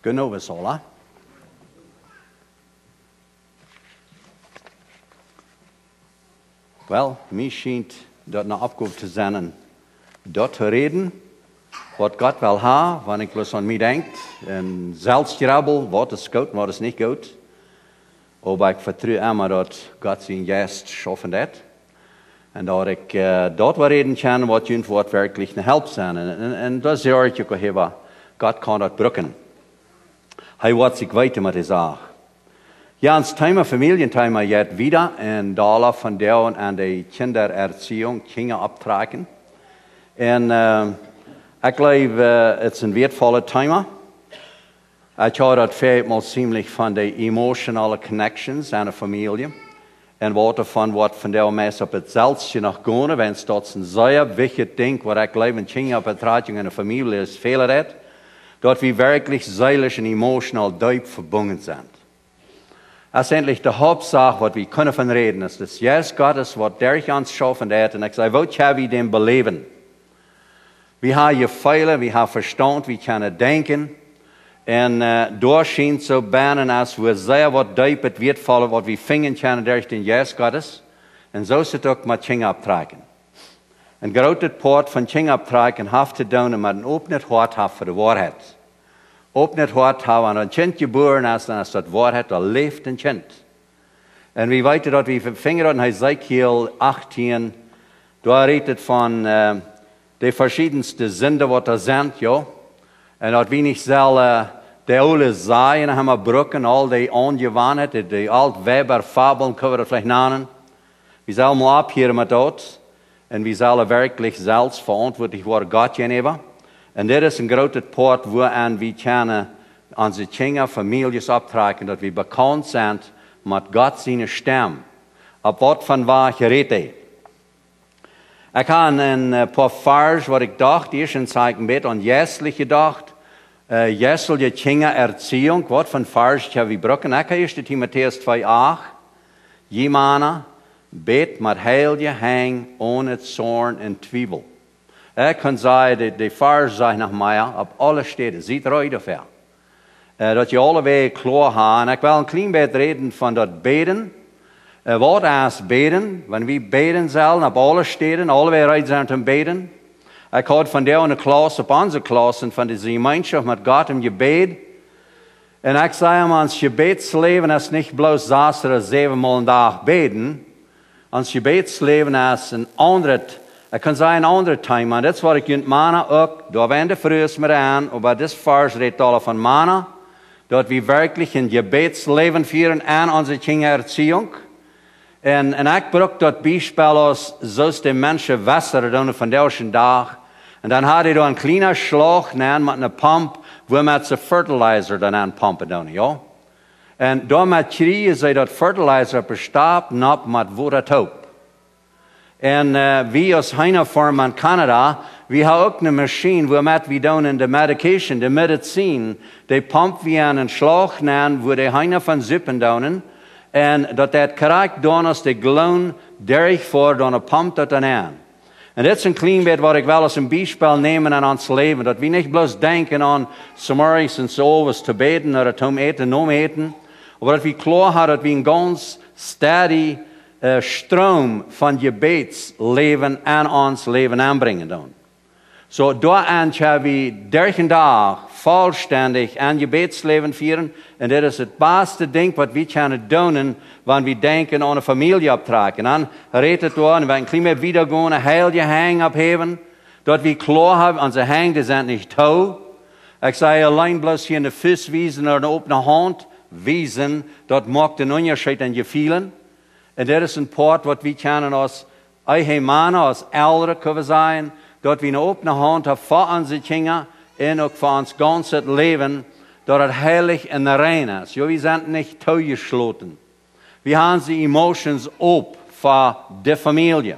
Genau sollen. Wel, mij schijnt dat een opgave te zijn dat te reden, wat God wil hebben, wanneer ik bloos aan mij denk, en zelfs grabbel, wat is goed en wat is niet goed. Maar ik vertrouw immer dat God zijn juist schaffen dat. En dat ik dat wil reden kan, wat jullie wat werkelijk een help zijn. En dat is ja ik ook hebben, God kan dat brücken. Hij wordt zich weten met de zaak. Ja, ons Thema Familienthema jetzt wieder en daar van der aan de Kindererziehung, Kinder abtragen. En ik geloof, het is een wertvolle Thema. Ik hou dat veel ziemlich van de emotionele connections aan de familie. En wat van wat van der meest op het zelfste nog gaan, wenn es dat een zeer wichtig ding, wat ik geloof in Kinderabtraging in de familie is, veel red, dat we wirklich seelisch en emotional diep verbunden zijn. Das ist endlich die Hauptsache, was wir können von reden. Das ist Jesus Gottes, was durch uns schaffen hat. Und ich sage, was haben wir denn beleben? Wir haben Gefühle, wir haben Verstand, wir können denken. Und dort scheint so banen, als wir sehr was deep het wird fallen, was wir finden können durch den Jesus Gottes. Und so ist es auch mit Kinder abtragen. Ein großes Part von Kinder abtragen hat zu tun, mit einem offenen Hart für die Wahrheit. Op het hart hebben en een kind geboren is, dan is dat waarheid, dat leeft een kind. En we weten dat we vingen in Ezekiel 18, daar redt het van de verschiedenste zinden wat er zijn, ja. En dat we niet zullen de oude zaaien hebben gebroken, al die ongewoonheden, die alt-Weber fabelen, kunnen we dat vielleicht nennen. We zullen maar abhören met dat. En we zullen werkelijk zelfs verantwoordelijk worden Gott gegenüber. En dit is een grote poort waaraan we kunnen onze Kinder, families optragen, dat we bekend zijn met God zijn stem. Op wat van waar gereed is. Ik heb een paar vers wat ik dacht, eerst een zeigen beetje aan jeslich gedacht. Jesselje Kindererziehung, wat van vers hebben we gebruiken? Ik heb eerst Timotheus 2,8. Jemana, bet met heilige hang, ohne zorn en twijfel. Ik kan zeggen, de vers zijn nog mij op alle steden. Ziet eruit of ja. Dat je alle wegen klaar hebt. En ik wil een klein beetje reden van dat beden. Wat is beden? Wanneer we beden zullen op alle steden, alle wegen rijden zijn te beden. Ik had van daar een klas op onze klas en van de gemeenschap met God im gebed. En ik zei hem, ons gebedsleven is niet bloos 6 of 7 maal een dag beden. Ons gebedsleven is een andere. Ik kan zeggen een ander thema, dat is wat ik junt mannen ook, daar wende vrees me aan, maar dit vers redt alle van mannen, dat we werkelijk een gebedsleven vieren aan onze Kindererziehung. En ik gebruik dat bijspel als zoals de mensen wasseren doen van deze dag. En dan had hij dan een kleine slag met een pomp, waar met zijn fertilizer dan aan pompen doen, ja. En daarmee krijgen ze dat fertilizer bestaat op met watertoop. En we als Heinefarm in Canada, we hebben ook een machine waarmee we doen in de medication, de medicijn, die pompen we aan een slag nemen, waar de Heine van zuppen doen. En dat correct doen als de gloon durchvoert, dan pompt dat dan aan. En dit is een klein beetje wat ik wel als een bijspel nemen aan ons leven. Dat we niet bloos denken aan s'morgens en s'avonds te beden, of te eten, om eten. Maar dat we klaar hebben dat we een ganz steady stroom van gebedsleven aan ons leven aanbrengen doen. Zo daaraan gaan we durch een dag vollständig aan gebedsleven vieren. En dit is het beste ding wat we kunnen doen, wanneer we denken aan een familie optragen. En dan redt het door, en we een klein beetje wieder gaan, een heilige hang opheven. Dat we klaar hebben, onze hang, die zijn niet touw. Ik zei alleen bloos hier in de vis wijzen naar de opene hand wijzen. Dat maakt een onderscheid in gevoelen. En dit is een part wat we kunnen als eigen mannen, als ouderen kunnen zijn. Dat we een opene hand hebben voor onze kinderen en ook voor ons ganze leven. Dat het heilig en rein is. Ja, we zijn niet toegesloten. We hebben de emotions op voor de familie.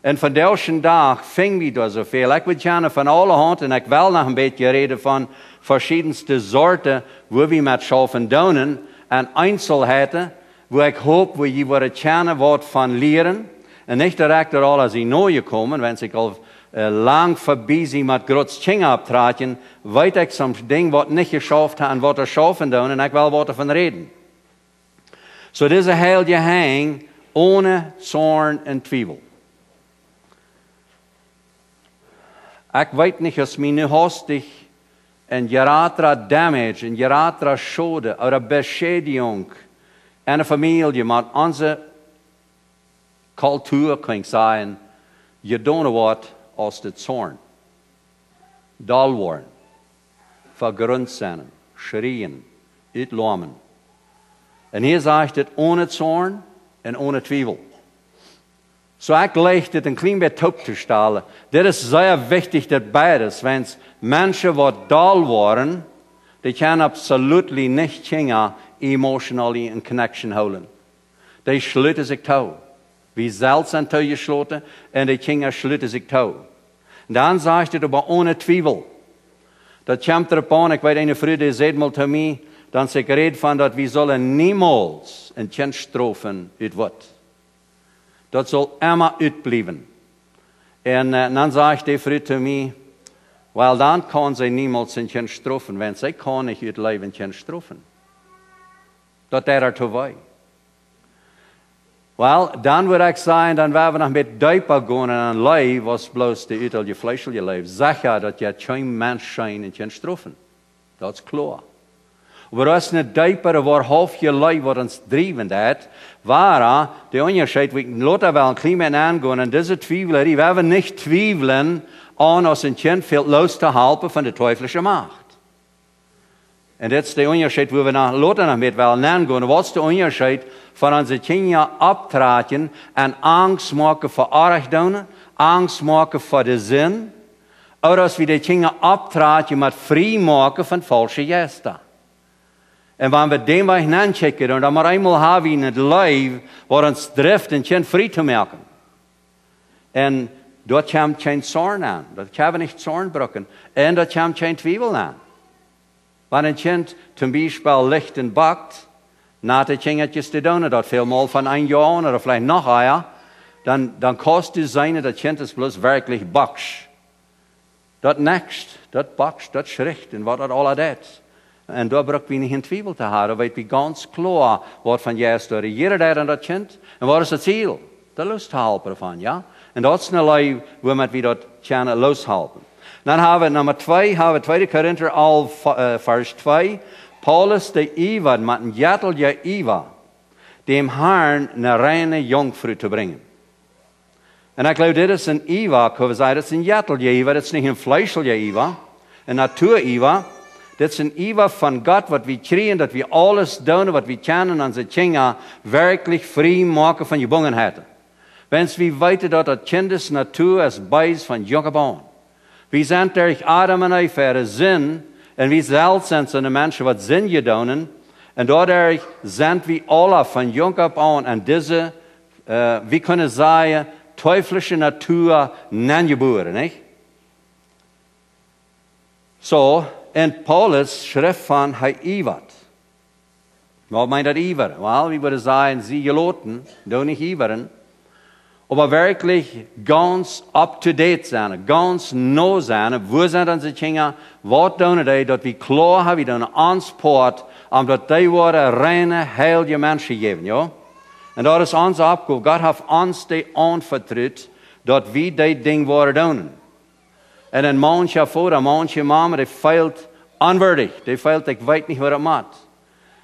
En van deze dag vingen we daar zoveel. Ik wil gerne van alle handen, en ik wil nog een beetje reden van verschillende soorten, waar we met schaffen doen en einzelheden. Waar ik hoop, waar je worden kennen wat van leren. En niet direct er al als die nieuwe komen, wenn ik al lang voorbij zijn met groot dingen optraten, weet ik soms dingen wat niet geschafft hebben en wat er schaffen doen en ik wil wat ervan reden. Zo deze heilige hang ohne zorn en twijfel. Ik weet niet als mij nu hastig en geratra damage en geratra schade of beschädigung in een familie met onze cultuur kan zijn, je don't know wat als het zorn. Dal worden, vergrond zijn, schreien, uitlomen. En hier zegt het ohne zorn en ohne twijfel. So ik leg dit een klein beetje op te stellen. Dit is zeer wichtig dat beides, wenn mensen wat dal worden, die kunnen absoluut niet dingen emotionally in connection houden. Die sluiten zich toe. Wie zelf zijn toegesloten en die dingen sluiten zich toe. En dan zegt het aber ohne twijfel. Dat komt erop aan, ik weet een vriend die zei mal zu mij, dan zeg ik red van dat we zullen niemals een kind straffen uit wat. Dat zal immer uitblijven. En dan zegt die vriend zu mij, wel dan kan zij niemals een kind straffen, want zij kan niet uit leven een kind straffen. Dat er te wij. Wel, dan wil ik zeggen, dan werden we nog met dieper gaan en een leven was bloos de uiterlijke vleeselijke leven. Zeg ja dat je geen mens zijn en kind straffen. Dat is klaar. Maar als een dieper waarhalf je leven wat ons drijven dat, waar de onderscheid, we laten wel een klein beetje aangaan en deze twijfelen, die werden niet twijfelen aan als een kind veel los te helpen van de teuflische macht. En dat is de onderscheid, waar we later nog met wel aangaan. Wat is de onderscheid van onze kinderen optreden en angst maken voor Archdonen, angst maken voor de zin, of als we de kinderen optreden met vrij maken van falsche geesten. En wanneer we dem weg aankijken, dan maar eenmaal hebben we in het leven wat ons drift een kind vrij te maken. En dat komt geen zorn aan. Dat kan we niet zorn brokken. En dat komt geen twijfel aan. Wanneer een kind zum Beispiel licht en bakt, na de dingetjes te doen, dat veelmaal van een jaar of vielleicht nog een jaar, dan kost het zijn dat kind is bloos werkelijk baks. Dat nekst, dat baks, dat schrikt en wat dat alle dat. En daar braucht we niet in twijfel te houden, weet we ganz klar wat van juist door jeder daar aan dat kind. En wat is het ziel? De lust helpen van, ja. En dat is een leven waarmee we dat kunnen loshelpen. Dan hebben we nummer 2, hebben we 2 Korinther al vers 2. Paulus de Iwa, met een jettelje Iwa, dem Herrn een reine jongvrouw te brengen. En ik geloof, dit is een Iwa, kunnen we zeggen, dit is een jettelje Iwa, dit is niet een vleeselijke Iwa, een natuur Iwa. Dit is een Iwa van God, wat we krijgen, dat we alles doen, wat we kunnen, onze kinderen werkelijk vrij maken van gebongenheden. Wens we weten dat het kindes natuur is bijz van jonge baan. We zijn durch Adam en Eva voor zin, en we zelf zijn zo'n mensen wat zin gedaan, en daardoor zijn we alle van jong op aan, en deze, we kunnen zeggen, teuflische natuur nangeboren, niet? Zo, en Paulus schrijft van hij iwert. Wat meint dat iweren? Wel, we würden sagen, sie geloten, doch nicht iweren. Aber wirklich ganz up-to-date zijn, ganz neu zijn. Wo zijn onze kinderen? Wat doen die? Dat we klaar hebben, we doen ons part, omdat die worden reine, heilige mensen geven, ja? En dat is onze opgave. God heeft ons die aanvertrouwd, dat we die ding worden doen. En een manche vader, manche mama, die feilt onwaardig. Die feilt, ik weet niet wat het maakt.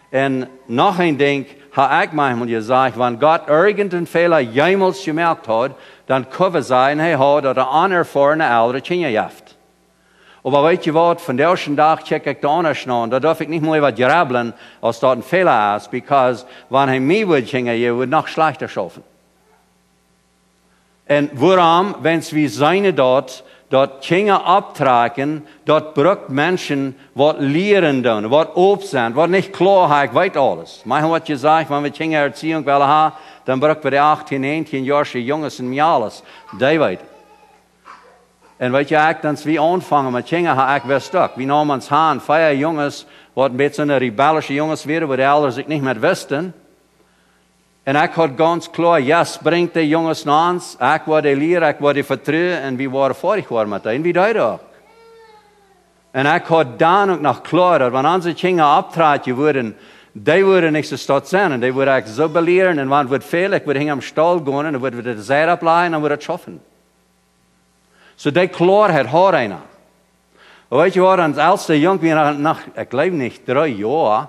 En nog een ding, heb ik manchmal gezegd, wanneer God irgendein Fehler jemals gemerkt hat, dan kunnen we zeggen, hij had dat een onerfarene oudere kinderen heeft. Maar weet je wat, van de eerste dag check ik de anders naar, dan durf ik niet meer wat grabbelen, als dat een Fehler is, because wanneer hij mij wil kinderen, je wordt nog slechter schaffen. En waarom, wens we zijn dat kinderen optrekken, dat brukt mensen wat leren doen, wat op zijn, wat niet klaar, ik weet alles. Maar wat je zegt, wanneer we kinderen erziehung willen hebben, dan brukt we de 18, 19-jarige jongens en alles. Die weten. En weet je, dan we aanvangen met kinderen, ik weer stuk. We namen ons aan, 4 jongens, wat een beetje een rebellische jongens waren, waar de ouders zich niet meer wisten. En ik had ganz klaar, yes, brengt de jongens naar ons. Ik word de leren, ik word de vertrouwen. En we waren vorig jaar met dat. En wie deed ook. En ik had dan ook nog klaar, dat wanneer onze kinderen optreden worden, die worden niet zo stad zijn. En die worden eigenlijk zo beleren. En wanneer het veel, ik word am stal gaan. En dan worden we de zeer opleiden en dan wordt het schaffen. Zo die klaarheid had hij nog. Weet je wat, als oudste jong, ik leef niet 3 jaar,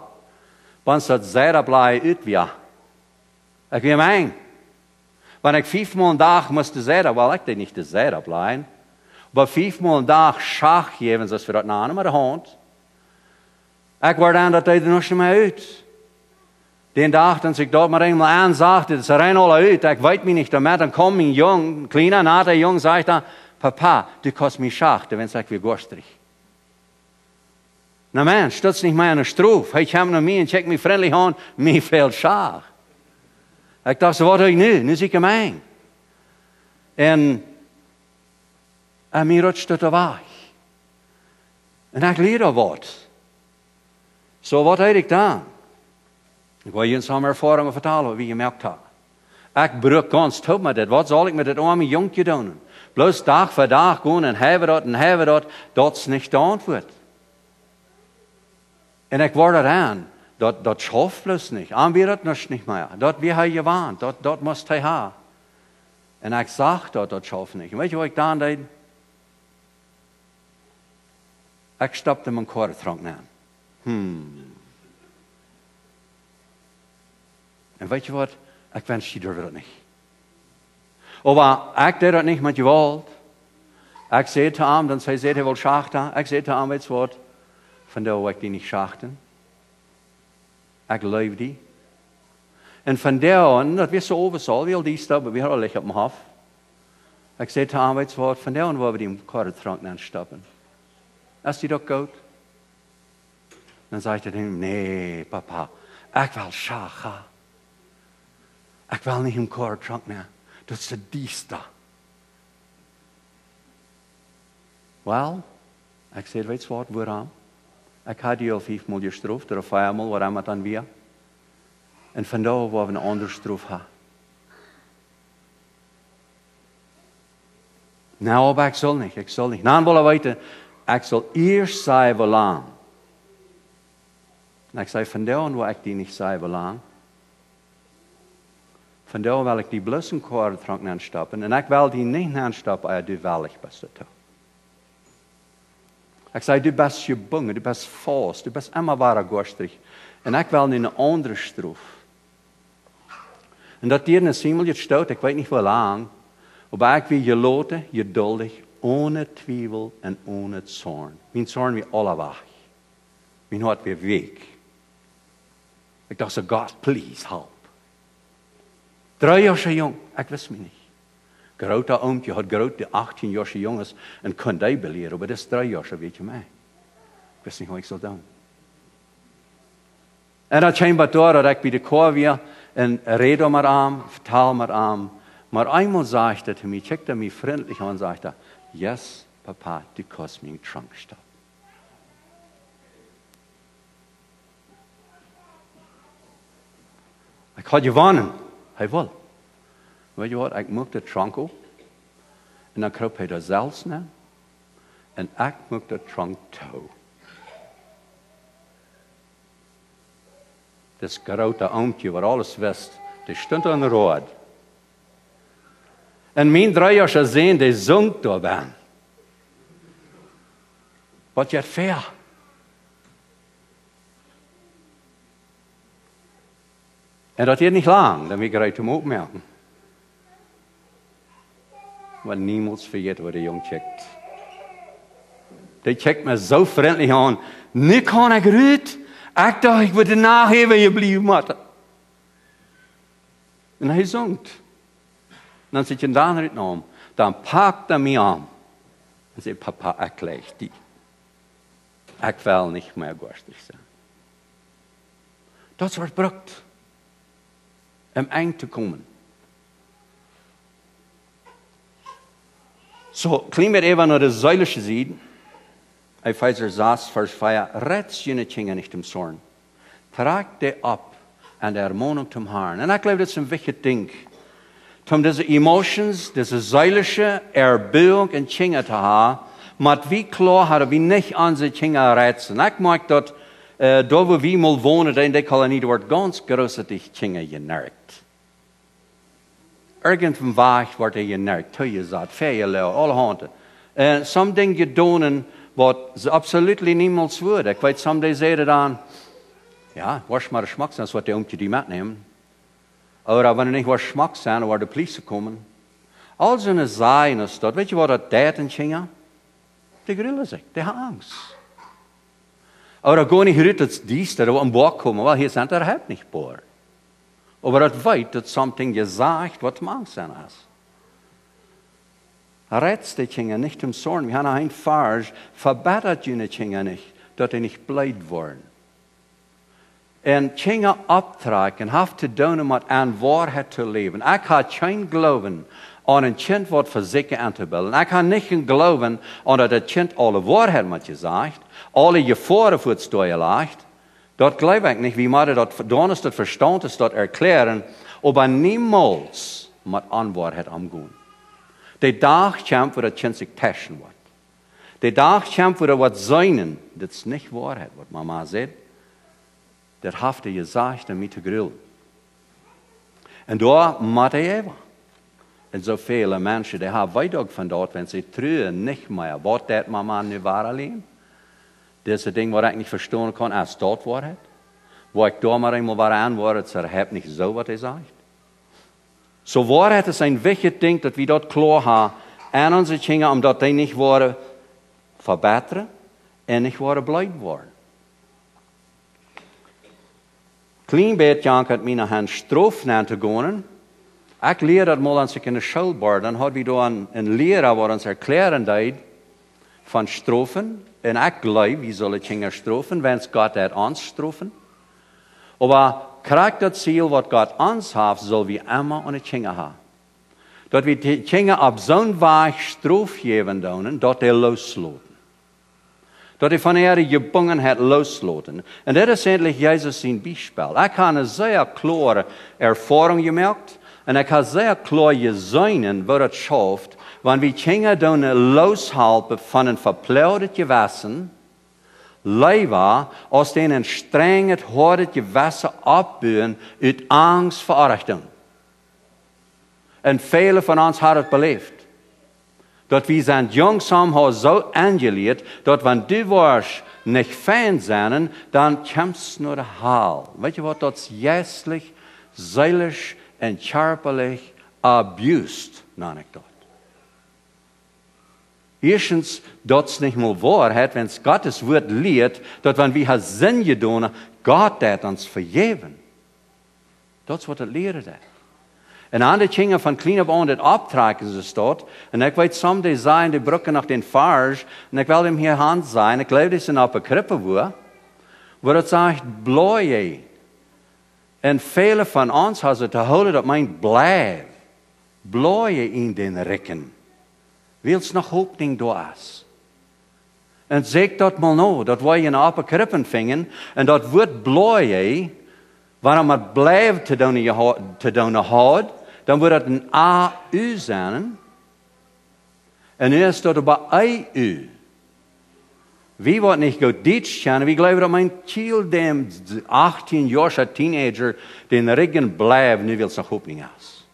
want dat zeer opleiden uit weer. Ik weet mijn. Wanneer ik 5 maal een dag moest zeggen, wel, ik deed niet de zeer opleiden. Maar 5 maal een dag schach geven, zoals we dat namen met de hand. Ik word aan dat deed er nog niet meer uit. Die dag, als ik dat maar eenmaal aanzag, ze rennen al uit, ik weet me niet daarmee, dan komt mijn jong, kleiner, nader jong, zegt dan, papa, du kost mij schach, dan zeg ik weer gorstig. Nou man, stutz niet mij aan de stroef. Hij komt naar mij en checkt me vriendelijk aan, mij veel schach. Ik dacht, wat doe ik nu? Nu zie ik hem aan. En mij rutscht het weg. En ik leer er wat. Zo, wat heb ik dan? Ik wil je eens aan mijn ervaringen vertellen, wie je merkt had. Ik bruk ganz top met dit. Wat zal ik met dit arme jongetje doen? Bloos dag voor dag gaan en hebben dat. Dat is niet de antwoord. En ik word eraan. Dat schaft bloos niet. Aanbied dat nog niet meer. Dat wie hij gewaand. Dat moest hij hebben. En ik zag dat schaft niet. En weet je wat ik dan deed? Ik stapte mijn koordentrank aan. En weet je wat? Ik wens je dat niet. Maar ik deed dat niet met je woord. Ik zei te hem, dan zei hij wil schachten. Ik zei te hem, weet je wat? Vandaar wil ik die niet schachten. Ik leef die. En vandaar, en dat wist ze overal, wil die stappen, we hadden liggen op mijn hoofd. Ik zei te hem, weet je wat? Vandaar wil we die koordentrank aan stappen. Is die dat goed? Dan zei hij hem, nee, papa, ik wil schachten. Ik wil niet een koordentrank meer. Dat is de dieste. Wel, ik zei, weet je wat, waarom? Ik had die al 5 maal gestraft, of 5 maal, waarom het dan weer? En vandaar waar we een andere straf hebben. Nou, maar ik zal niet. Nou, wil weten, ik zal eerst zeggen hoe lang. En ik zei, vandaar waar ik die niet zeggen hoe lang. Vandaar wil ik die blosse koordentrank aanstappen. En ik wil die niet aanstappen, als je wellig bent. Ik zei, du bent gebongen, du bent vast, du bent immer waar gorstig. En ik wil nu een andere straf. En dat hier in de Famielje staat, ik weet niet hoe lang, maar ik wil geloten, geduldig, ohne twijfel en ohne zorn. Mijn zorn weer alle weg. Mijn hart weer weg. Ik dacht zo, God, please help. 3 jaar zo jong, ik wist me niet. Grote oompje had grote 18 jaar jongens en kon die beleren, maar dat is 3 jaar zo, weet je mij. Ik wist niet hoe ik zou doen. En dat schijnbaar door dat ik bij de koor weer en rede met hem, vertel met hem. Maar eenmaal zei hij te mij, checkte mij vriendelijk aan en zei, yes, papa, du kost mij een trank stap. Ik had gewonnen. Hij wil. Weet je wat, ik mocht de trank op. En dan kroop hij daar zelfs naar. En ik mocht de trank toe. Dat grote oompje waar alles wist, die stond aan de rood. En mijn 3 jaar gezien, die zong daarbij. Wat je fair. En dat duurt niet lang, dan wil ik eruit hem opmerken. Want niemand vergeet wat de jong checkt. Die checkt me zo vriendelijk aan. Nu kan ik eruit. Ik dacht, ik moet erna geven en je blijft matten. En hij zongt. En dan zit je daar eruit aan. Dan pakt hij me aan. En zegt, papa, ik leg die. Ik wil niet meer gorstig zijn. Dat wordt brukt. Om eind te komen. Zo, klein beetje even naar de zuidelijke zijde. Epheser 6, vers 4. Red je niet niet im Zorn. Trag die op en de ermoening zum Herrn. En ik geloof dat is een wichtig ding. Om deze emotions, deze zeilige erbuing en Tjinge te hebben, maar wie klar hadden we niet aan ze Tjinge reizen. Ik maak dat, daar wo we mal wonen, in die kolonie wordt ganz großartig Tjinge generkt. Irgendwann wordt generkt, hoe je zat, veel, alle handen. En soms dingen gedaan wat ze absoluut niemals worden. Ik weet, soms die zeiden dan, ja, was maar de smak zijn, wat die omtje die metnemen. Oder wenn er nicht was Schmack sein, oder die Polizei kommen. All so eine Sein ist dort. Weet je wat dat deed in China? Die grillen sich, die haben Angst. Oder gar nicht rührt das dies, da an Bord kommen, weil hier sind er halt nicht bohr. Aber das weiß, dass something gesagt, was man Angst sein ist. Rätst die China nicht im Zorn. Wir haben ein Farge, verbessert die China nicht, dass die nicht bleibt worden. En Tjinge optrekken, have te doen met aan waarheid te leven. Ik ga geen geloven aan een kind wat voor zich aan te bilden. Ik ga niet geloven aan dat het kind alle waarheid met je zegt, alle gevaren voor het stoeien legt. Dat geloof ik niet. Wie moeten dat dan is dat verstand is dat erklären, aber niemals met onwaarheid omgaan. De dag komt voor het kind zich testen wordt. De dag komt voor het wat zijn, dat is niet waarheid, wat mama zegt. Dat heeft hij gezegd om mee te grillen. En daar moet hij even. En zoveel mensen, die hebben wij ook van dat, wenn ze truien niet meer, wat dat mama nu waar alleen. Dat is het ding wat ik niet verstaan kan als dat waarheid. Waar ik daar maar eenmaal waar aan word, het is niet zo wat hij zegt. Zo waarheid is een wichtig ding, dat we dat klaar hebben aan onze dingen, omdat die niet worden verbeteren en niet worden blijven worden. Klein beetje had mij naar een straf aan te gaan. Ik leer dat mal als ik in de school was. Dan hadden we daar een leraar waar ons erklären deed van strafen. En ik geloof, wie zullen Kinder strafen, wens God dat ons strafen. Maar krijg dat ziel wat God ons heeft, zullen we immer aan de Kinder hebben. Dat we de Kinder op zo'n weg straf geven doen, dat hij loslaten. Dat hij van er gebongen het loslaten. En dat is eigenlijk Jezus zijn bijspel. Ik heb een zeer klare ervaring gemerkt. En ik heb zeer klaar gezien wat het schaft. Wanneer we Kinder doen loshelpen van een verplauwerd gewassen. Leider als die een streng het harde gewassen opbouwen uit angst voor Achtung. En velen van ons hebben het beleefd. Dat we zijn langzaam zo aangeleerd, dat wanneer du was niet fijn zijn, dan komt naar de haal. Weet je wat, dat is geestelijk, zielig en körperlich abused, noem ik dat. Eerstens, dat is niet meer waarheid, wenn es Gottes woord leert, dat wanneer we het zin gedaan, God dat ons vergeven. Dat is wat het leren is. En aan de Kinder van klein op aan het optrekken ze staat. En ik weet soms die zijn die brücken nach den Farge. En ik wil hem hier hand zijn. Ik geloof dat ze op een krippe woord. Waar het zegt, blij. En vele van ons hebben het te houden dat mijn blijf. Blij in den rekken. Wils nog hoopning door is. En zeg dat mal nou, dat wij een op een krippen vingen. En dat wordt blij. Waarom het blijft te doen houdt, dan wordt het een AU zijn. En nu is dat bij EU. Wie wordt niet goed Duits kennen, wie geloven dat mijn child, de 18-jarige teenager, den regen blijft, nu wil ze nog hoopning is.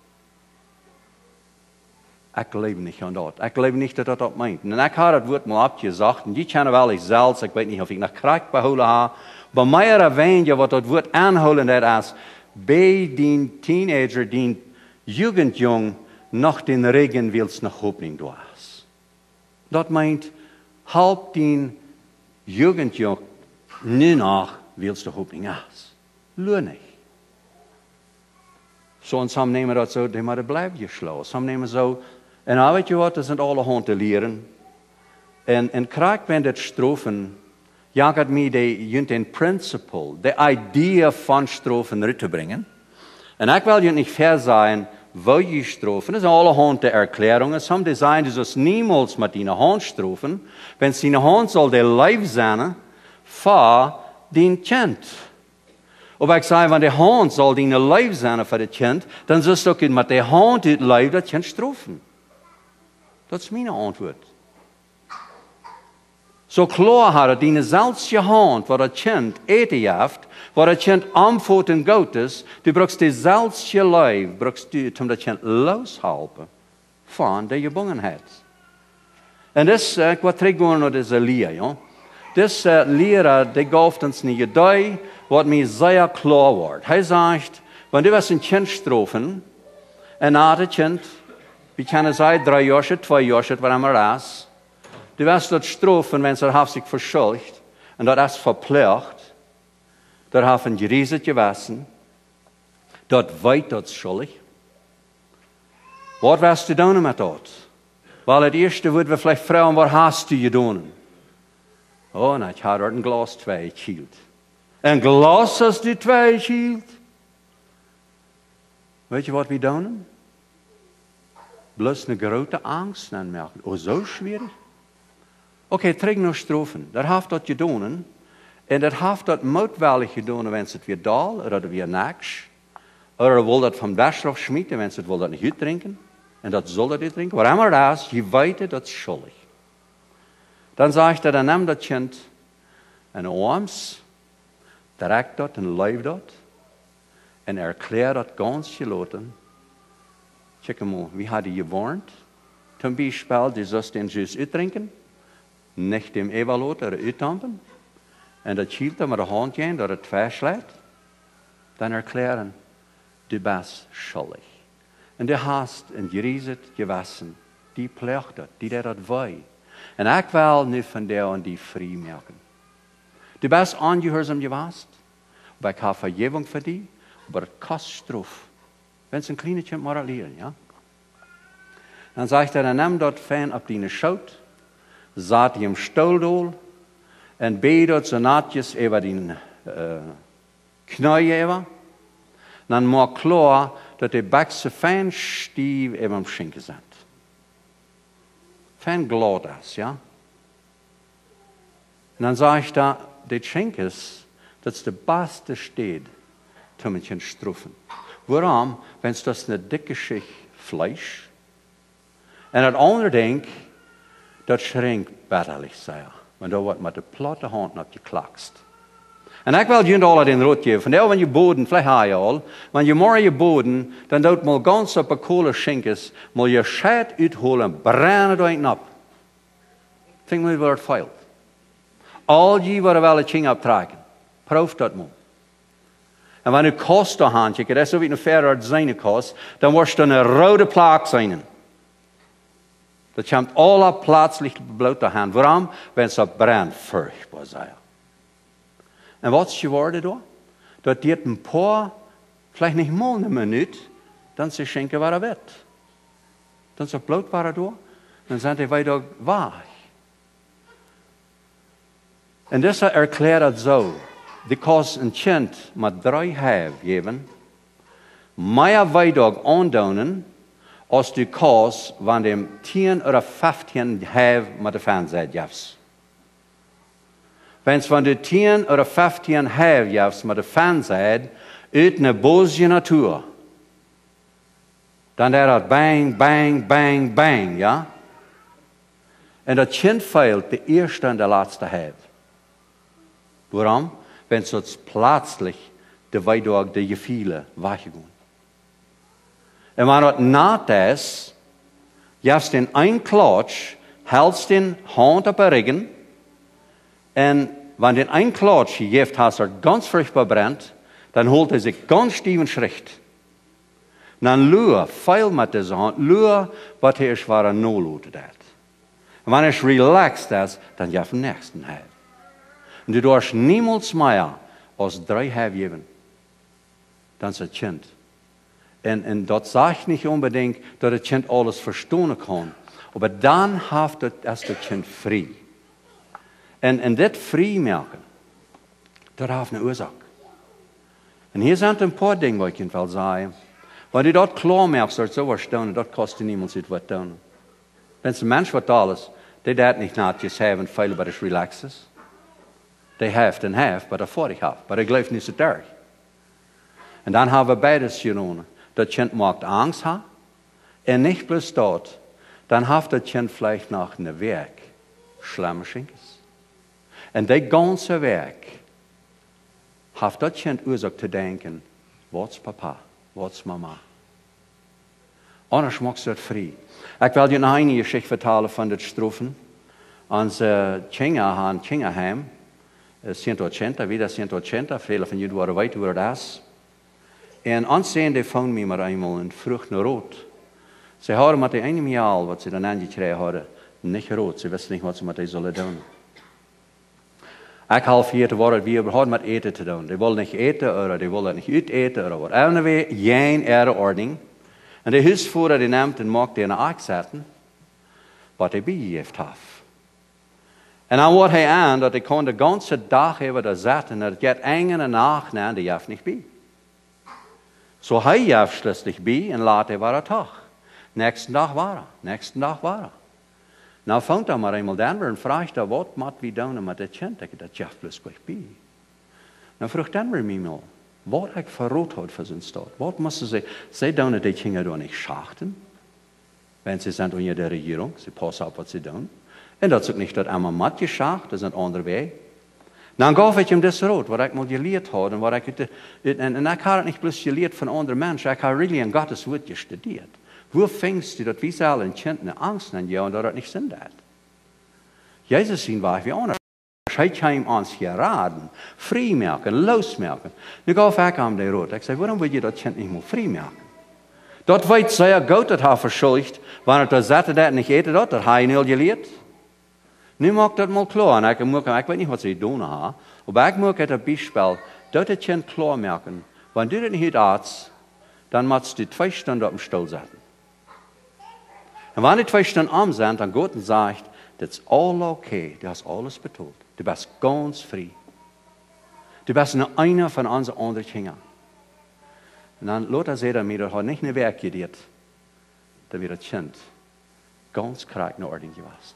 Ik geloof niet aan dat. Ik geloof niet dat dat meint. En ik had het woord maar opgezegd, en die kennen wel ik zelfs, ik weet niet of ik nog krijg behouden heb. Bij mij erwähnt je wat dat woord aanhouden dat is, bij die teenager, die jugendjong, nog den regen wils nog hoopning door is. Dat meint, help die jugendjong nu nog wils de hoopning is. Loer niet. Zo en nemen dat zo, die maar blijven je schlau. Some nemen zo, en nou weet je wat, dat zijn alle handen te leren. En krijg ben dat strofen, jaagt mij de principle, de idee van strofen eruit te brengen. En ik wil je niet ver zijn, wo je strofen. Dat zijn alle handen erklärungen. Some zijn dus niemals met die hand strofen. Wenn die hand zal de lijf zijn voor die kind. Aber ich sage, wenn die Hand soll deine Leib sein für das Kind, dann sollst du auch mit der Hand das Leib das Kind strafen. Das ist meine Antwort. So klar hat deine selbste Hand, wo das Kind eten jaft, wo das Kind amfoten gut ist, du brauchst die selbste Leib, brauchst du, um das Kind loszuhalten von der Gebungenheit. Und das, ich will teruggaan naar deze leer, ja. Deze leraar, die gaf uns eine Idee, wat mir sehr klar wordt. Hij sagt, wenn du was ein Kind strafen, ein anderes Kind, wie kann es sein, 3 Jahre, 2 Jahre, was immer das, du wirst dort strafen, wenn es sich verschuldigt, und das ist verpflichtet, dort haben gerieset gewassen, dort weit dort schuldig. Was wirst du tun mit dort? Weil het eerste wordt we vielleicht vragen, wat hast du gedaan? Oh, nou, ik had er een glas 2 gehield. Een glas als du 2 gehield? Weet je wat we doen? Bloß eine grote angst aanmerken. Oh, zo schwierig? Oké, terug naar strafen. Dat heeft dat gedaan. En dat heeft dat moedwillig gedaan, wenn het weer daal, of weer niks. Of wil dat van Wäschrof schmieden, wenn het wil dat niet uitdrinken. En dat zal dat uitdrinken. Waar immer dat is, je weet dat is schuldig. Dan zegt hij, dan neemt dat kind en arms, trekt dat en leeft dat. En erklärt dat ganz gelaten. Kijk mal, wie had hij gewarnt? Zum Beispiel, die sollst den Jus uitdrinken, nicht dem Evalot oder uittampen. En dat schielt er met de hand gehen, dat het verschlägt. Dan erklären, du bist schuldig. En du hast en gerieset gewassen, die pleegt dat, die dat wij. En ik wil nu van jou en die vrij merken. Du bist ongehoorzaam geweest, aber ik heb vergeving voor die, aber het kost straf. Wenn es ein kleines Kind mal leren, ja? Dann sagt er, dann nimm dort Fan auf deine Schoot, saat die im Stoldol, en bee dort so natjes über den Knie über. Dann maak klar, dat die Backse fan stief über dem Schinken sind. Fan glad ist, ja? Und dann sage ich da, die Schinkes, das ist der beste steht, um ein Kind struffen. Warum? Wenn es das eine dicke Schicht Fleisch und das andere Ding, das schränkt bitterlich sehr. Wenn du was mit der platte Hand noch geklackst. Und ich will dir alle den Rot geben. Von der, wenn je Boden, vielleicht habe ich all, wenn je morgen je Boden, dann tut mal ganz op een kohle Schinkes, mal je Scheit uitholen, brennen da hinten ab. Denk mal, wie het feilt. Al die wat wel het Ching abtragen. Proef dat mal. En wanneer je kost de handje, dat is zo wie een verder zijn kost, dan wordt er een rode plaak zijn. Dat komt alle plaatselijk bloot de hand. Waarom? Wenn es brennt, furchtbaar zijn. En wat is geworden door? Dat duurt een paar, vielleicht niet mal een minuut, dan ze schenken waar wet. Dan ze bloot waren door, dan zijn die weer weg. En dus erklärt het zo. Die kost een kind met 3 hef geven, meer weidag aandoen, als die kost van de 10 of 15 hef met de fanzijt jefs. Wenn es van de 10 of 15 hef jefs met de fanzijt, uit een boze natuur, dan er dat bang, bang, bang, bang, ja? En dat kind feilt de eerste en de laatste hef. Waarom? Wenn es jetzt plötzlich de Weidog de Gefühle weggegangen. Und wenn das naht ist, jast den ein Klatsch, hältst den Hand auf den Rücken, und wenn den ein Klatsch geeft hast, ganz furchtbar brennt, dann holt sich ganz stief schrecht. Dann lua, feil mit dieser Hand, lua, was er schwerer nolotet hat. Und wenn er relaxed ist, dann jeft den nächsten Hälfte. Und du darfst niemals mehr als 3 hef geben. Dan is het kind. En dat zegt niet unbedingt, dat het kind alles verstaan kan. Maar dan heeft het kind vrij. En dit vrij maken, dat heeft een oorzaak. En hier zijn een paar dingen wat ik wil zeggen. Wanneer je dat klaar maakt, dat zo was doen, dat kost je niemand iets wat doen. Wenn een mens wat alles, die dat niet netjes hebben, veel bij het relaxes. Die heeft en heeft, maar dat voor ik heb. Maar ik geloof niet zo erg. En dan hebben we beides genomen. Dat kind maakt angst ha. En niet bloß dort. Dan heeft dat kind vielleicht nog een werk. Schlammerschinkes. En die ganze werk heeft dat kind oorzaak te denken. Wat's papa? Wat's mama? Anders maakt ze het vrij. Ik wil je nog een geschichte vertellen van dit strofen. Onze kinderen gaan kinderheim. 180, wieder 180. Vele van jullie waren weten hoe dat is. En ons die vond me maar eenmaal en vroeg naar rood. Ze hadden met de ene maal wat ze dan aangekregen hadden, niet rood. Ze wisten niet wat ze met die zullen doen. Ik half hier te worden, wie hadden met eten te doen. Die wilden niet eten, of die wilden niet uiteten, of wat. En weer geen ordening. En de huisvoerder die neemt en maakt die een aak zetten, wat hij bijgeeft heeft. En dan wordt hij aan dat hij kon de ganze dag even daar zetten, en het gaat engen en nacht, en die heeft niet bij. Zo hij heeft schließlich bij, en later war er toch. Nächsten dag war er. Nou vond hij maar eenmaal dan weer en vraagt hij, wat moet we doen met dat kind? Dat heeft plus gleich bij. Nou vroeg dan weer mij mal, wat ik verrood had voor zijn stad. Wat moesten ze, zij doen die kinderen door niet schachten. Wenn sie sind onder de regering, ze passen op wat ze doen. En dat is ook niet dat allemaal mat geschacht, dat is een andere weg. Dan gaf ik hem dit rood, wat ik mal geleerd had. En, wat ik en ik had het niet plus geleerd van andere mensen, ik had really in Gottes woord gestudeerd. Hoe vingst du dat wie zal een kind een angst aan jou en dat het niet zin dat? Jezus zien waar we anders. Hij heeft ons geraden, vrijmaken, losmaken. Nu gaf ik hem die rood. Ik zei, waarom wil je dat kind niet meer vrijmaken? Dat weet zeer goed dat hij verschuldigd, wanneer hij zette dat niet eten dat hij niet geleerd. Nu maakt dat mal klaar. En ik weet niet wat ze doen hebben. Maar ik maak het bijspel dat het kind klaar maken. Wanneer du dat niet arts, dan moet je 2 Stunden op dem stoel zetten. En wanneer die 2 Stunden om zijn, dan gaat en zegt, dat is all okay. Du hast alles betoeld. Du bist ganz vrij. Du bist nur einer von onze andere kinderen. En dan laat hij dat dat hij niet een werk geleerd. Dat we dat kind ganz krijg naar orde geweest.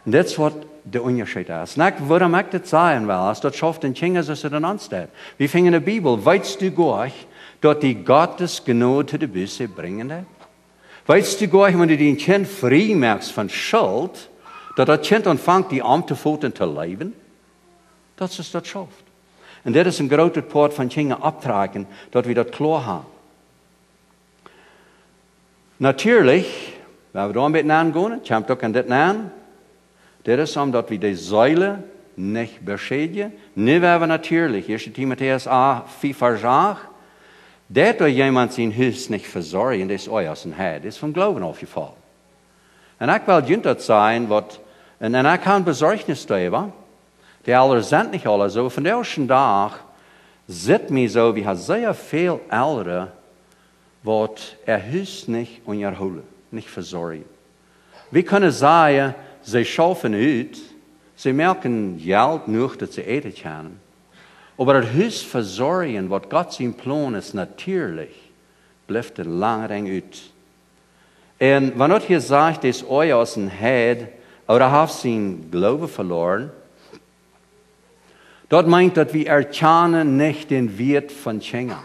En dat is wat de onderscheid is. En waarom ik dat zeggen wil, is dat schafft een kinderen zoals het aan staat. We vingen de Bibel, weißt du gleich, dat die Gottes Gnade de Busse brengen hat? Weißt du gleich, wenn du den Kind frei machst von Schuld, dat dat kind ontvangt die om te voeten te leven? Dat is dat schafft. En dat is een grote poort van kinderen optrekken, dat we dat klaar hebben. Natuurlijk, waar we daar een beetje aangaan, komt ook aan dit aan. Dat is omdat we de Säule nicht beschädigen. Nu werden we natuurlijk, 1 Timotheus 4 vers 8, dat door jemand zijn huis niet verzorgen, dat is euer een heid. Dat is van geloven afgevallen. En ik wil je dat zijn, en ik kan bezorgnis hebben, die alle zijn niet alle zo. Van de eerste dag zit mij zo, we hebben zeer veel ouderen, wat huis niet onderhouden, niet verzorgen. We kunnen zeggen, ze schaffen uit, ze merken geld nog dat ze eten kunnen. Maar het huis verzorgen, wat God zijn plan is, natuurlijk, blijft er langer uit. En wanneer je zegt, dat euer als een heid, oder heeft zijn geloven verloren, dat meint dat we erkennen niet den Wert van kinderen.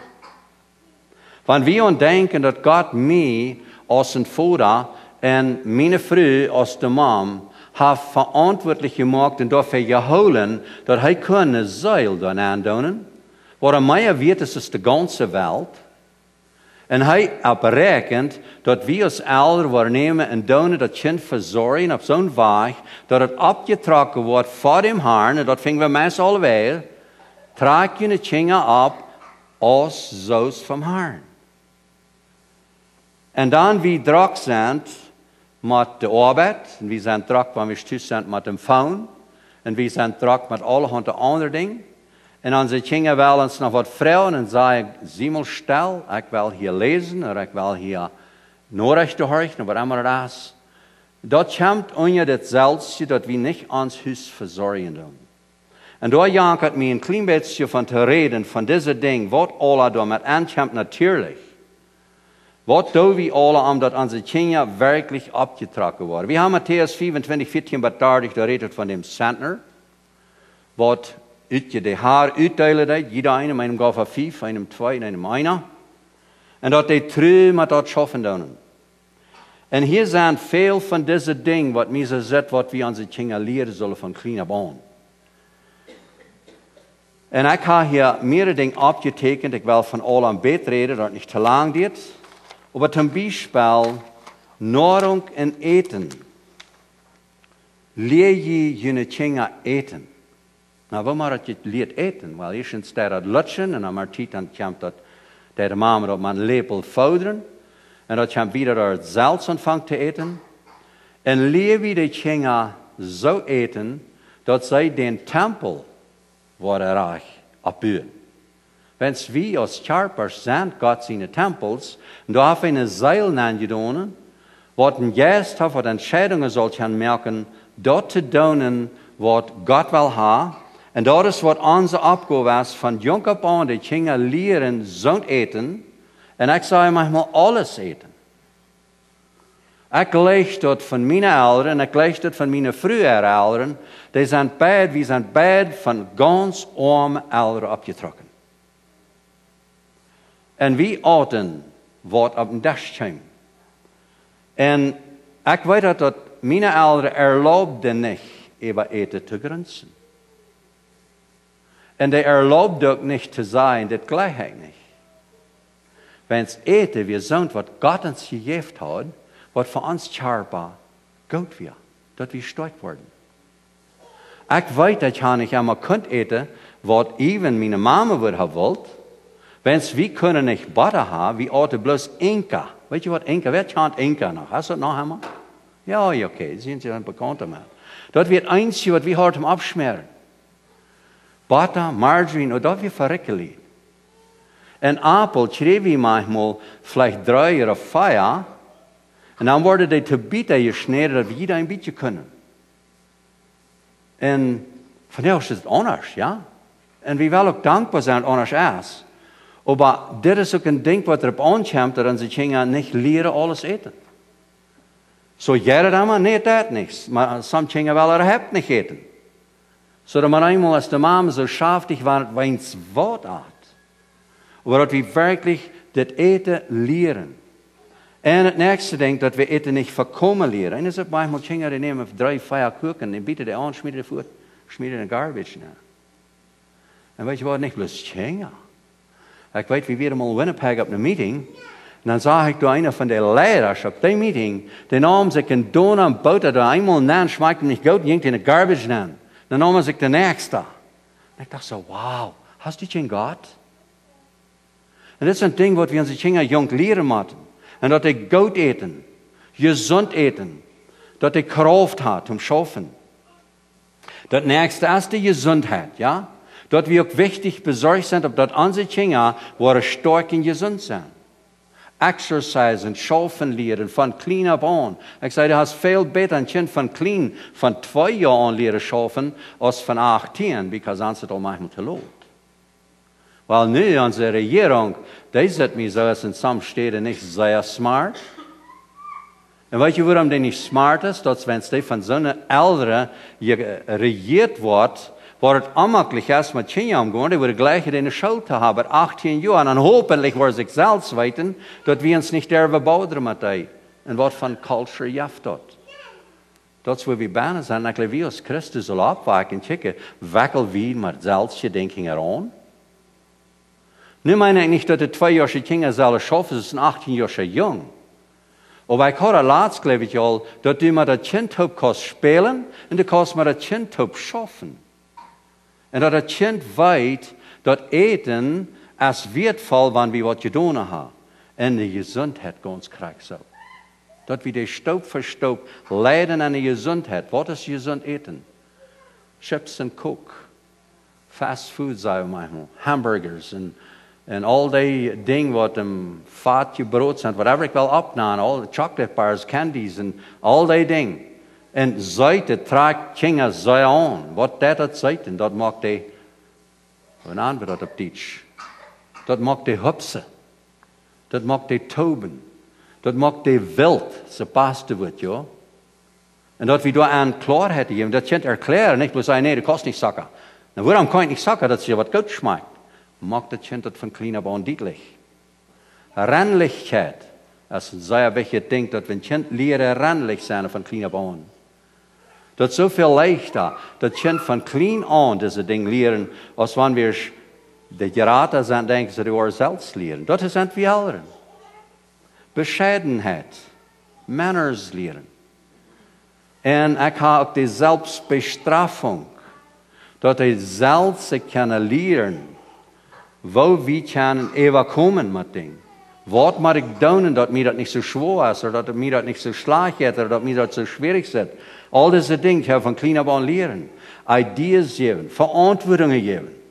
Wanneer we denken dat God mij als een vader en mijn vrouw als de mom heeft verantwoordelijk gemaakt en daarvoor gehouden dat hij een zeil dan aandoen, waar er meer weet is als de ganze wereld. En hij berekent dat we als ouder waarnemen en doen dat kind verzorgen op zo'n weg, dat het opgetrokken wordt voor hem Herrn, en dat vingen we meestal alweer, trek je de kinderen op als zoals van Herrn. En dan we druk zijn met de arbeid, en we zijn druk wanneer we thuis zijn met de phone, en we zijn druk met allerhande andere dingen. En onze kinderen willen ons nog wat vrouwen en zeggen, zie maar stil, ik wil hier lezen, of ik wil hier Nachrichten horen, of wat immer het is. Dat komt onder het zelfste dat we niet ons huis verzorgen doen. En daar jankt het me een klein beetje van te reden, van deze ding, wat alle daar met aankomt natuurlijk. Wat doen we alle, omdat onze kinderen werkelijk opgetrokken worden? We hebben Matthäus 25, 14 tot 30 geredet van dem Zentner, wat uit je de haar uitdelen dat, jeder einem gaf 5, einem 2 en einem 1. En dat die true met dat schaffen doen. En hier zijn veel van deze dingen wat mij zo zegt, wat we onze kinderen leren zullen van klein af aan. En ik heb hier meerdere dingen opgetekend. Ik wil van al aan beet reden, dat het niet te lang duurt. Maar zum Beispiel Nahrung en eten. Leer je je kinderen eten. Nou, waarom dat je leert eten? Wel, eerst staat dat lutsen en dan maar tijd dan komt dat de mama dat man lepel voederen. En dat komt weer dat het zelfs ontvangt te eten. En leer wie de kinderen zo eten, dat zij den tempel worden reich opbouwen. Wens wie als Charpers zijn Gott zijn tempels, en daar heeft een zeil aangedaan, wat een geest heeft, wat entscheidungen zal gaan maken, dat te doen wat God wil hebben. En dat is wat onze opgave is, van jong op aan de kinderen leren zo eten. En ik zou manchmal alles eten. Ik lees dat van mijn ouderen, en ik lees dat van mijn vroegere ouderen. Die zijn beide, we zijn beide van ganz arme ouderen opgetrokken. En wie eten wat op een dag kwam. En ik weet dat mijn ouderen erlaubden niet over eten te grenzen. En die erlaubden ook niet te zijn, dat gleichheid niet. Wens eten, we zijn wat God ons gegeven had, wat voor ons charpa goed weer, dat we sterk worden. Ik weet dat je niet allemaal kunt eten, wat even mijn mama would have wilt. Wens we kunnen niet butter hebben, we eten bloos Inca. Weet je wat Inca, wer kent Inca nog? Hast du dat nog helemaal? Ja, oké, zijn ze dan bekend met. Dat wordt eentje wat we hard om afschmeren. Butter, margarine, dat we verrekkelen. En appel schreef we manchmal vielleicht 3 of 4. En dan worden die te bieten gesneden dat we jeder een beetje kunnen. En van jou is het anders, ja. En we willen ook dankbaar zijn dat het anders is. Maar dit is ook een ding wat erop aankomt, dat onze kinderen niet leren alles eten. Zo jij dat maar, nee, dat niet. Maar sommige kinderen willen het niet eten. Zodat man eenmaal als de mama zo schaftig was, weins wat at. Maar dat we werkelijk dit eten leren. En het nächste ding, dat we eten niet voorkomen leren. En er zijn manchmal kinderen die nemen 3, 4 koeken en bieden die aan, schmieden de voet, schmieden de garbage naar. En weet je wat, niet bloos kinderen. Ik weet, we waren al in Winnipeg op een meeting. En dan zag ik door een van de leiders op die meeting, die nam zich een don aan boter, daar eenmaal na, schmaakte hem niet goed, jinkt in de garbage naar. Dan nam zich de nächste. En ik dacht zo, wauw, hast du geen God? En dit is een ding wat we onze kinderen jong leren moeten. En dat ik goed eten, gezond eten, dat ik kracht had om schaffen. Dat nächste is de gezondheid, ja? Dat we ook wichtig bezorgd zijn, dat onze kinderen worden sterk en gezond zijn. Exercisen, schaffen leren, van klein af aan. Ik zei, dat is veel beter een kind van 2 jaar aan leren schaffen, als van 18, because anders is het al manchmal te laat. Wel nu, onze regering, die zit mij zoals in sommige steden niet zeer smart. En weet je waarom die niet smart is? Dat is, wanneer die van zo'n ouderen geregeerd wordt, waar het onmakkelijk is met kinderen omgaan, die worden gleich in de schuld te hebben, 18 jaar. En dan hopelijk worden ze zelfs weten, dat we ons niet durven bouderen met die. En wat van culture jeft dat? Dat is waar we bijna zijn. En ik wie als Christus zullen opwaken en kijken, wekkel wie met zelfs je denking eraan. Nu meen ik niet dat de 2-jarige kinderen zullen schaffen, ze zijn 18 jaar jong. Maar ik hoorde laatst, geloof ik al, dat je met dat kind op kan spelen en dat kan met dat kind op schaffen. En dat het kind weet dat eten als wertvol wanneer we wat gedaan hebben. En de gezondheid ons krijgt zo. Dat we de stoop voor stoop leiden aan de gezondheid. Wat is gezond eten? Chips en coke. Fast food, zei we manchmal. Hamburgers en al die dingen wat een vaatje brood zijn. Whatever ik wil opnemen. Al de chocolate bars, candies en al die dingen. En zuiden trekt kinderen zo aan. Wat dat zuiden, dat maakt die, hoe noemen we dat op Duits? Dat maakt die hupsen. Dat maakt die toben. Dat maakt die wild, ze past wordt, ja. En dat we daar aan klaarheid geven, dat kind erklären, niet, we zeggen, nee, dat kost niet zakken. Nou, waarom kan ik niet zeggen dat ze wat goed schmeckt? Maakt het kind dat van klein af aan duidelijk. Rennlichkeit. Als een zeer beetje denkt dat we een kind leren rennlich zijn van klein af aan. Dat is zoveel leichter. Dat kind van klein aan deze ding leren, als wanneer we de geraten zijn, denken ze door zelfs leren. Dat is het wie anderen. Bescheidenheid. Manners leren. En ik ga ook de zelfbestraffing. Dat hij zelf zich kan leren. Wo wie kan overkomen met dingen. Wat moet ik doen dat mij dat niet zo zwaar is, of dat mij dat niet zo slaag is, of dat mij dat zo schwierig zit. Al deze dingen gaan van klein af aan leren. Ideeën geven, verantwoordingen geven.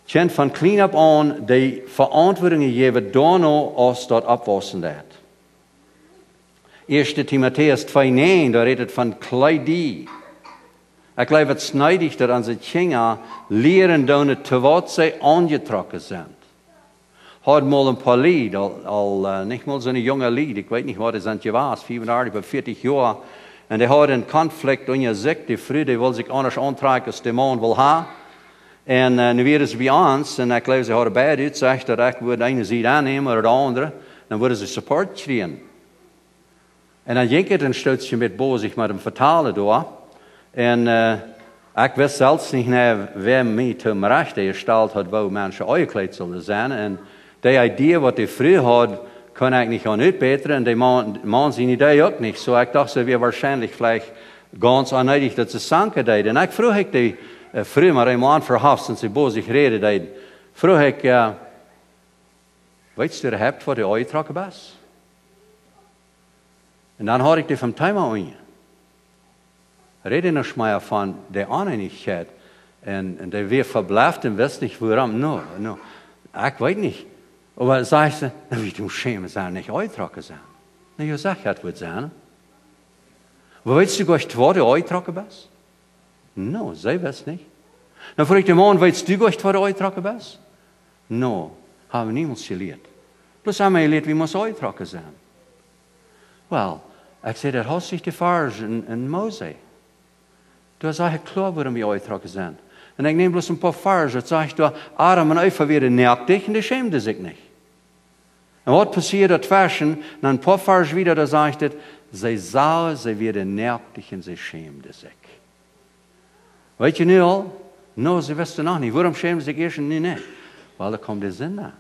Kind van klein af aan die verantwoordingen geven, daarna als dat opwassen dat. 1 Timotheus 2:9, daar redt het van kleidie. Ik geloof het snijdig dat onze kinderen leren doen te wat zij aangetrokken zijn. Had mal een paar lied, al niet mal zo'n jonge lied, ik weet niet wat het was, 35 of 40 jaar. En die had een conflict onder zich, die vrouw die wil zich anders aantrekken als de man wil hebben. En nu werden ze bij ons, en ik geloof ze hadden beide uitzegd dat ik would ene zijde aannemen of de andere, dan worden ze support schreeuwen. En dan ging het een stukje met bozig met hem vertalen door. En ik wist zelfs niet wie mij ten rechte gesteld had, waar mensen uitgekleed zullen zijn. En die idee wat die vrouw had, kon ik niet gaan uitbeteren. En die man zijn idee ook niet. So ik dacht, ze weer waarschijnlijk vielleicht ganz aanwezig dat ze zanken deden. En ik vroeg ik die vrouw, maar een man verhaft, en ze bozig reden deed. Vroeg ik, weet je, hebt wat je uitgetrokken was? En dan had ik die van thema aan je. Reden nog maar van de oneenigheid. En die weer verblijft en wist niet waarom. No. Ik weet niet. Maar zei ze, wie doen schemen zijn niet uitgetrokken zijn. Nou, je zegt het wordt zijn. Maar weet je wat je uitgetrokken was? No, zij wist niet. Dan vroeg ik de man, weet je wat je uitgetrokken was? No, hebben we niemand geleerd. Plus hebben we geleerd wie moest uitgetrokken zijn. Wel, ik zei, dat had zich de vaars in Mozes. Toen zei ik klaar waarom we uitgetrokken zijn. En ik neem bloos een paar vaars. Dat zei ik, Adam en Eva werden naaktig en die schämden zich niet. En wat passiert dat versen? Na een paar vaars wieder, da zei ik dat, zij zagen, zij werden naaktig en zij schämden zich. Weet je nu al? No, ze wisten nog niet. Waarom schämden ze zich eerst nu niet? Wel, daar komt de zin naar.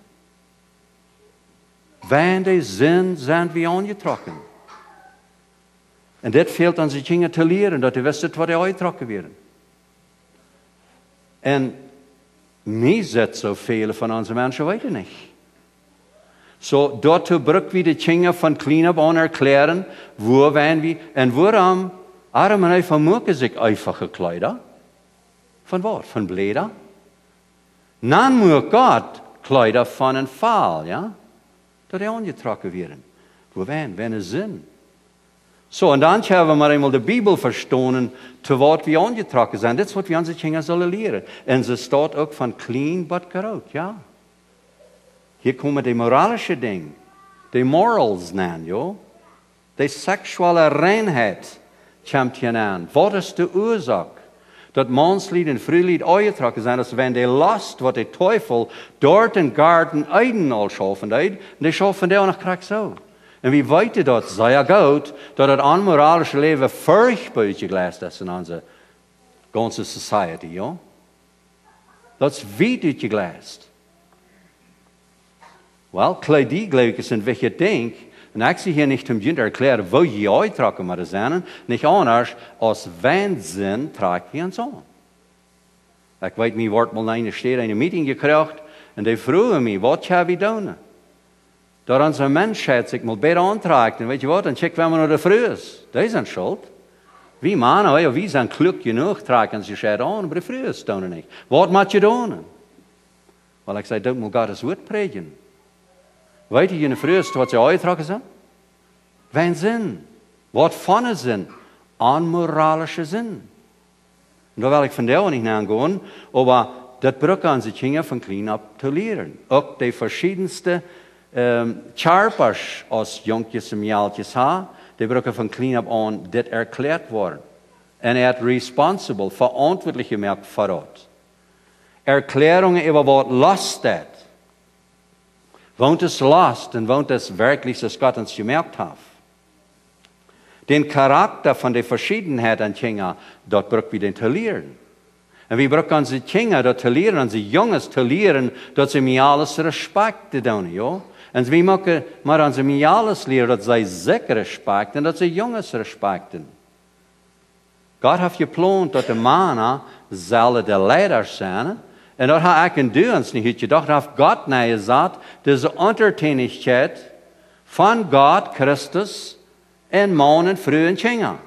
Van de zin zijn we aangetrokken. En dit fehlt aan ze dingen te leren, dat ze wisten wat ze uitgetrokken werden. En mij zit zoveel van onze mensen weten niet. Zo, daartoe bruk we de dingen van klein af aan erklären, waar zijn we en waarom Adam en Eva mogen zich einfach gekleidet. Van wat? Van bleden? Dan moet God kleiden van een val, ja? Dat hij aangetrokken werden. Waar zijn een zin. Zo, en dan hebben we maar eenmaal de Bibel verstaan, te wat we aangetrokken zijn. Dit is wat we onze kinderen zullen leren. En ze staat ook van clean but corrupt, ja. Hier komen de moralische dingen, de morals aan, joh. De seksuele reinheid komt hier aan. Wat is de oorzaak? Dat manslied en vrouwlied aangetrokken zijn, als wenn de last, wat de teufel dort in garten Eden al schaffen deed, en die schaffen die ook nog krijg zo. En wie weet dat, zeer goed, dat het onmoralische leven furchtbaar uitgeleist is in onze ganze society, ja? Dat is weit uitgeleist. Wel, kleidie, geloof ik, is een wichtig ding. En ik zie hier niet om je te erklären, wo je uittrokken maar zijn, niet anders als waanzin trekt je ons aan. Ik weet niet, wordt mal een steed in een meeting gekregen, en die vroegen me, wat gaan we doen? Dat onze mensheid zich mal beter aantrekt. En weet je wat, dan checken we maar naar de vrouwen. Die zijn schuld. Wie mannen, wie zijn klug genoeg, trekken zich aan, maar de vrouwen doen het niet. Wat moet je doen? Wel, ik zei, dat moet Gottes woord predigen. Weet je in de vrouwen wat ze uitgetrokken zijn? Wijn zin. Wat van een zin? Onmoralische zin. En daar wil ik vandaag niet naar gaan, maar dat bruk aan zich dingen van klein op te leren. Ook de verschiedenste charpers als jonkjes en mjaaltjes ha, die bruggen van klein op aan dit erklärt worden. En responsible, verantwoordelijk gemaakt voor dat. Erklärungen über wat Last hat. Woont es Last und woont es wirklich, dass Gott uns gemerkt hat. Den Charakter von der Verschiedenheit an Kinder, dort braucht wir den zu lernen. Und wir brauchen unsere Kinder dort zu lernen, unsere Jungs zu lernen, dass sie mir alles Respekt tun, ja. Und wir müssen mal unsere mir alles lernen, dass sie sich respekten, dass sie Jungs respekten. Gott hat geplant, dass die Männer sollen der Leiter sein. Und dat hat ik in Duens niet gedacht. Dat heeft God naar gezegd. Deze untertänigheid van God, Christus, en man en vrouw en kinderen.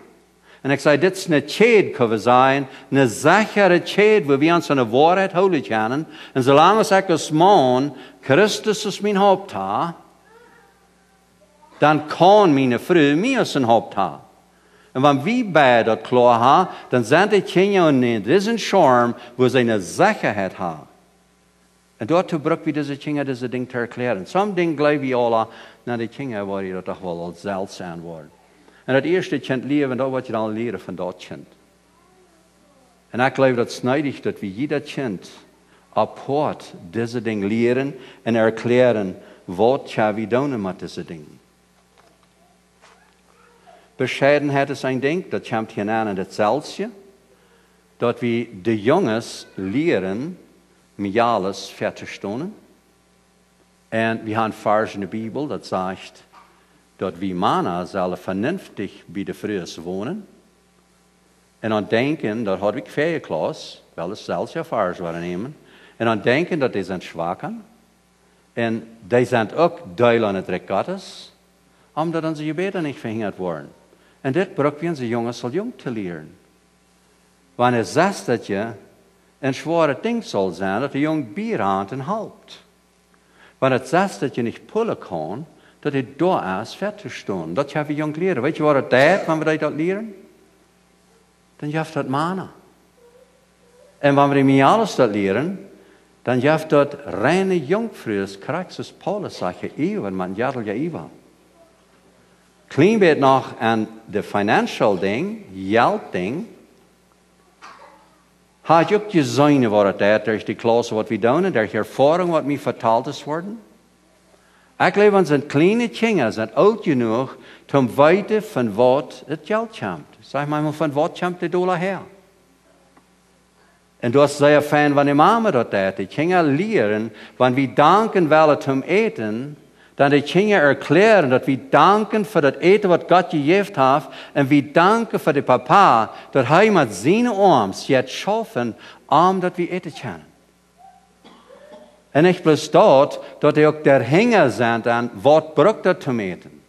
En ik zei, dit is een tjed kunnen zijn. Een sichere tjed, waar we ons aan de waarheid houden kunnen. En zolang als ik als man Christus als mijn hoofd heb, dan kan mijn vrouw mij als een hoofd hebben. En wanneer we beide dat klaar hebben, dan zijn die kinderen in deze charm, waar ze een zekerheid hebben. En daartoe brauchen we deze kinderen deze ding te erklären. Sommige dingen geloven we alle, naar die kinderen waar je dat toch wel al zelf zijn wordt. En het eerste kind leven, dat wat je dan leren van dat kind. En ik geloof dat snijdig dat we jeder kind apart deze ding leren en erklären, wat we doen met deze dingen. Bescheidenheid is een ding, dat komt hier aan in het zelfje, dat we de jongens leren, met alles verder te staan. En we hebben vers in de Bijbel dat zegt, dat we mannen zullen vernünftig bij de vrouwen wonen. En dan denken, dat had ik Famielje Klaussen, wel eens zelfs ja vers willen nemen. En dan denken dat die zijn zwakken. En die zijn ook deel aan het Recht Gottes, omdat onze gebeden niet verhinderd worden. En dit brauchen wir onze jongens al jong te leren. Wanneer zegt dat je een zware ding zal zijn, dat de jong bierhand en helpt. Wanneer het zegt dat je niet pullen kan, dat je daar is verder staan. Dat hebben we jong leren. Weet je wat het deed, wanneer we dat leren? Dan heeft dat mannen. En wanneer we alles dat leren, dan heeft dat reine jongvrouwen, krijgt zoals Paulus zegt, eeuwen, man jadel ja eeuwen. Klein beetje nog aan de financial ding, geld ding. Had je ook gezien wat het is, durch die Klasse wat we doen, en durch ervaring wat mij verteld is worden? Ik geloof, ons zijn kleine kinderen zijn oud genoeg, om weten van wat het geld komt. Zeg maar, van wat komt de dollar her? En dat is zeer fijn, wanneer mama dat deed. Die kinderen leren, wanneer we danken willen om eten, dan die kinderen erklären, dat we danken voor het eten wat God gegeven heeft, en we danken voor de papa, dat hij met zijn arms het schaffen, dat we eten kunnen. En niet bloos dat hij ook der Hänger zijn aan wat braucht dat om eten.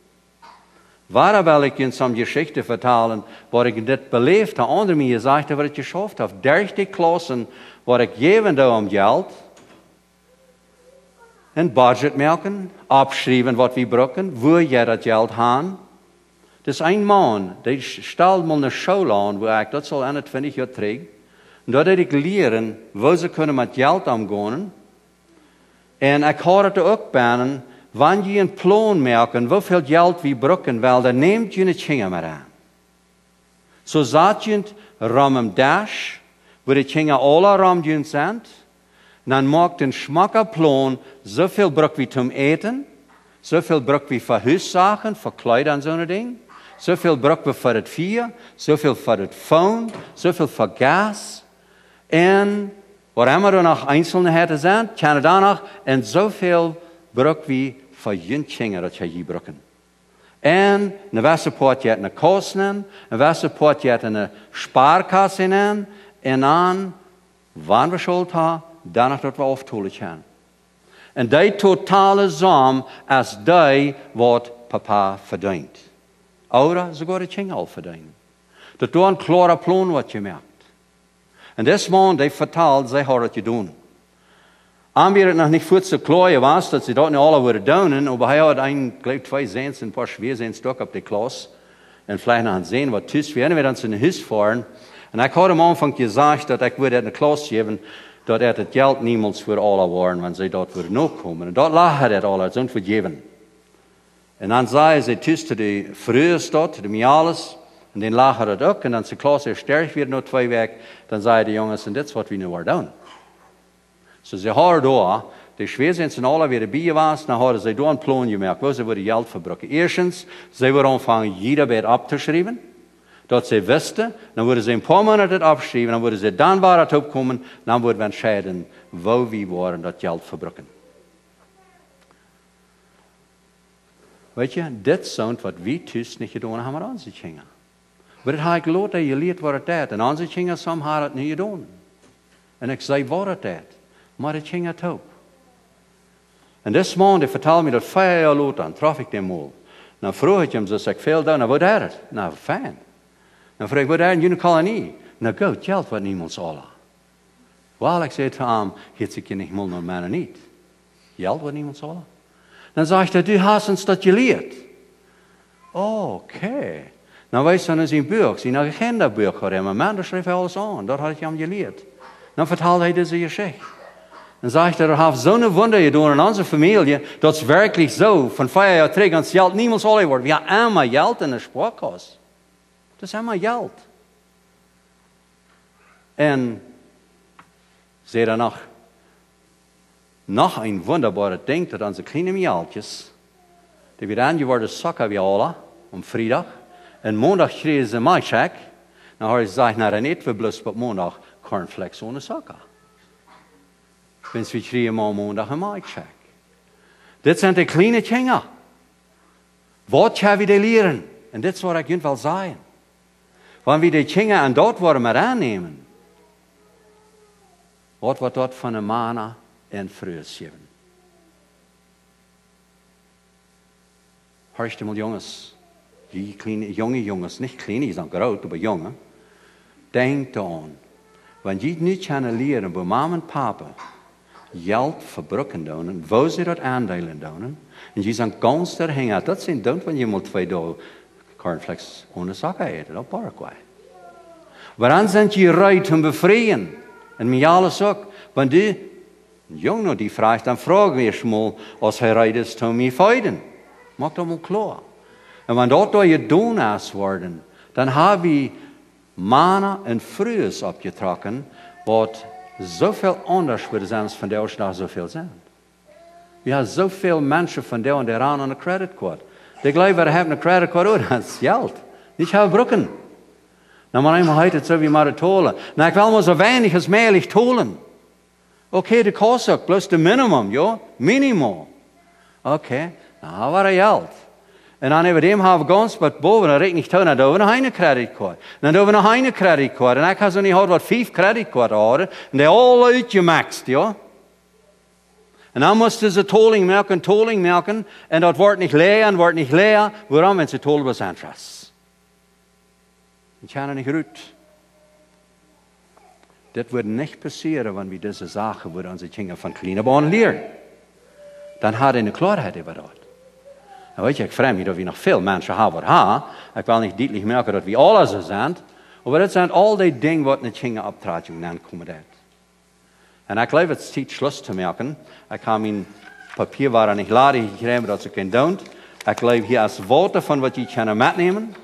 Waar wil ik in zo'n geschichte vertellen, waar ik dit beleefd heb, onder mij gezegd wat ik geschafft heb. Durch die Klassen, waar ik geven doe om geld, een budget maken, opschrijven wat we brauchen, waar je dat geld hebben. Dus een man, die stelt me een school aan, waar ik dat zal aan het 20 jaar terug. En dat ik leren, hoe ze kunnen met geld omgaan. En ik hoor het ook bij, wanneer je een plan maakt, hoeveel geld we brauchen, wel, dan neemt je het dingen maar aan. Zo zat je het ram een dash, waar de dingen alle ram je zijn. Dan maakt een schmakker plan, zoveel brauchen we zum eten, zoveel brauchen we voor huiszaken, voor kleider en zo'n ding, zoveel brauchen we voor het vier, zoveel voor het phone, zoveel voor gas. En waar er nog einzelheden zijn, kan er dan nog, en zoveel brauchen we voor jentjingen dat je hier brauchen. En een wasse poort je een kosten, een wasse poort je een spaarkasse in, en dan, wanneer we schuld hebben, dan dat we aftoelen kunnen. En die totale som is die wat papa verdient. Oder sogar de kinderen al verdienen. Dat door een klare plan wat je maakt. En deze man die vertelt, zij hadden het gedaan. Aanbier het nog niet goed zo klaar was, dat ze dat niet alle wilden doen, maar hij had geloof 2 cents en een paar schweercentstukken op de klas. En vielleicht nog een zin wat thuis, we dan zijn huis varen. En ik had hem aanvang gezegd dat ik wilde in de klas geven, dat het geld niemals voor alle waren, want zij dat wilden nog komen. En dat lag het alle, zo'n vergeven. En dan zei ze thuis te de vrouwen stad, de miales, En dan lachen dat ook. En dan ze Klaus sterft weer na 2 weken. Dan zei de jongens, en dit is wat we nu weer doen. So ze hadden daar, de Schweden zijn alle weer bij was, dan hadden ze daar een plan gemaakt, waar ze wilden geld verbruiken. Eerstens, ze wilden aanvangen, jeder bij op te schrijven. Dat ze wisten, dan worden ze een paar maanden het afschrijven, dan worden ze dan waar het opkomen, dan worden we entscheiden, waar we waren dat geld verbruiken. Weet je, dit is wat we thuis niet gedaan hebben aan onze kinderen. Maar het had ik geloofd dat je leert wat het deed. En onze kinderen soms hadden het niet gedaan. En ik zei wat het deed. Maar het ging het ook. En deze man die vertelde me dat 5 jaar later, dan trof ik hem al. Dan vroeg ik hem, dus ik veel daar, nou wat is het? Nou, fijn. Dan vroeg ik, wat is het in jullie kolonie? Nou goed, geld wat niemand zal. Wel, ik zei tegen hem, heeft ik je niet meer naar mij niet. Geld wat niemand zal. Dan zei hij, du hast ons dat geleerd. Oké. Nou wees dan eens een boek, zijn agendaboek hadden. Maar daar schreef hij alles aan, dat had ik hem geleerd. Dan vertelde hij deze geschichte. Dan zei hij, er heeft zo'n wonder gedaan in onze familie, dat is werkelijk zo, van 5 jaar terug, ons geld niemand zal worden. We hebben allemaal geld in de spoorkast. Dat is allemaal geld. En, zei dan nog een wonderbare ding, dat onze kleine meeltjes, die weer aangeworden zakken we alle, om vrijdag, en maandag kregen ze maaicheck, dan hadden ze gezegd, nou dan eten we blus op maandag cornflakes zonder zakken. Dus we kregen maar maandag een maaicheck. Dit zijn de kleine dingen. Wat gaan we die leren? En dit is wat ik jullie wil zeggen. Wanneer we die dingen aan dat worden met aannemen, wat wordt dat van een mana en vreugde geven? Hartstikke mal jongens, die kleine, jonge jongens, niet kleine, die zijn groot, maar jonge. Denk aan, wanneer je niet gaan leren bij mama en papa, geld verbruiken doen, waar ze dat aandelen doen, en je zijn ganz daar hangen, dat zijn doen, wanneer je moet 2 dagen cornflakes ohne zakken eten, op Paraguay. Waaran zijn je rijdt om bevrijden? En mij alles ook. Want die jongen die vraagt, dan vragen we eerst mal, als hij rijdt is, om je feiden. Maak dat maar klaar. En wanneer dat door je doen is worden, dan hebben we mana en vreugde opgetrokken, wat zoveel anders wordt zijn als van de eerste dag zoveel zijn. We hebben zoveel mensen van daar en daar aan een creditcard. Die geloven, we hebben een creditcard, oh, dat is geld. Niet hebben broeken. Nou, maar eenmaal heet het zo wie maar het tolen. Nou, ik wil maar zo weinig als mogelijk tolen. Oké, de kost ook, plus de minimum, ja, minimum. Oké, nou, wat geld. En dan hebben we hem hebben gans, maar boven, dan reken ik toe, dan doen we nog een creditcard. Dan doen we nog een creditcard. En ik heb zo niet gehad wat 5 creditcards hadden. En die alle uitgemaxt, ja. En dan moesten ze toling melken. En dat wordt niet leer en wordt niet leer. Waarom? Want ze tolen was interest. Ik ga er niet uit. Dit wordt niet passeren, wanneer we deze zaken voor onze kinderen van kleine baan leren. Dan had hij een klaarheid over dat. Nou weet je, ik vreemd niet dat we nog veel mensen hebben wat ik wil niet duidelijk merken dat we alle zo zijn. Maar dat zijn al die dingen wat de kinderen optreden en komen uit. En ik geloof het is tijd Schluss te maken. Ik heb mijn papier waar niet laden gekregen dat ze kunnen doen. Ik geloof hier als woorden van wat je kan metnemen.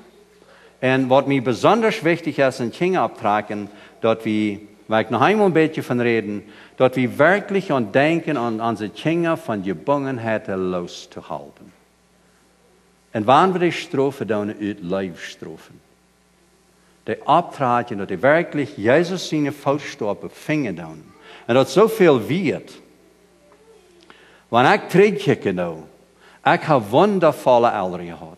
En wat mij besonders wichtig is in kinderen optreden, dat we, waar ik nog eenmaal een beetje van reden, dat we werkelijk aan denken aan onze kinderen van gebongenheid los te houden. En wanneer we die strofen doen, uit lijfstrofen. Die optreden, dat die werkelijk Jezus zijn voetstappen vingen doen. En dat zoveel weet. Wanneer ik terugkijk nou, ik heb wondervolle ouderen gehad.